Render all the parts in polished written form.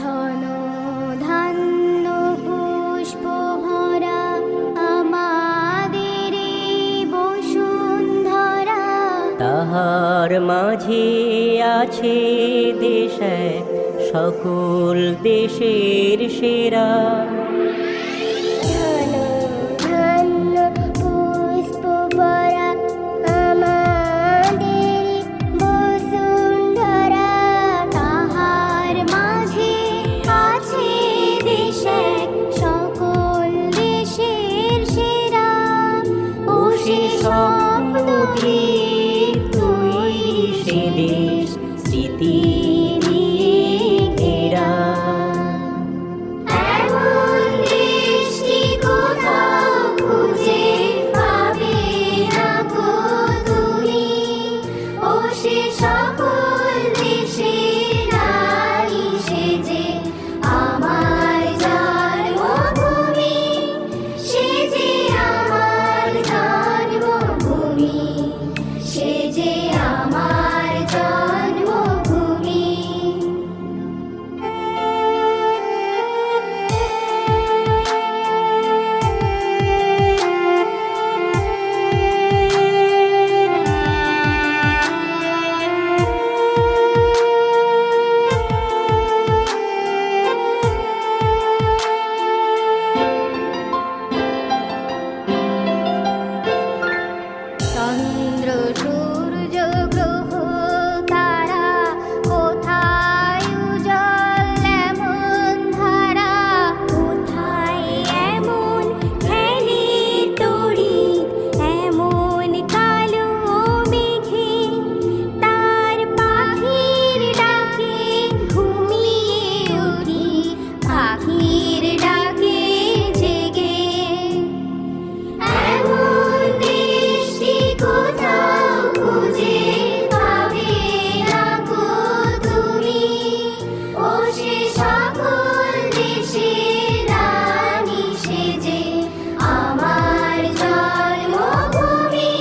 ধন ধান্য পুষ্প ভরা আমাদের এই বসুন্ধরা। তাহার মাঝে আছে দেশ এক, সকল দেশের সেরা। ধন ধান্য পুষ্প ভরা আমাদের এই বসুন্ধরা। তাহার মাঝে আছে দেশ এক, সকল দেশের সেরা। ও সে স্বপ্ন তুই সে দেশ স্মৃতি দিয়ে ঘেরা। এমন দেশটি কোথাও খুঁজে পাবে না গো তুমি। ও সে সকল দেশের নারী সেজে আমার জন্মভূমি। সে যে আমার জন্মভূমি, সে যে আমার জন্মভূমি। চন্দ্র সূর্য গ্রহ তারা কোথায় উজ্জ্বল এমন ধারা। কোথায় এমন খেলে তরি, এমন কালো মেঘে। তার পাখির ডাকে ঘুমিয়ে উঠি, পাখির ডাকে জেগে। এমন দেশটি কোথাও খুঁজে পাবে না গো তুমি। ও সে সকল দেশের রানী সেজে আমার জন্মভূমি।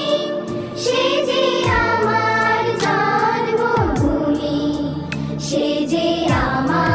সে যে আমার জন্মভূমি, সে যে আমার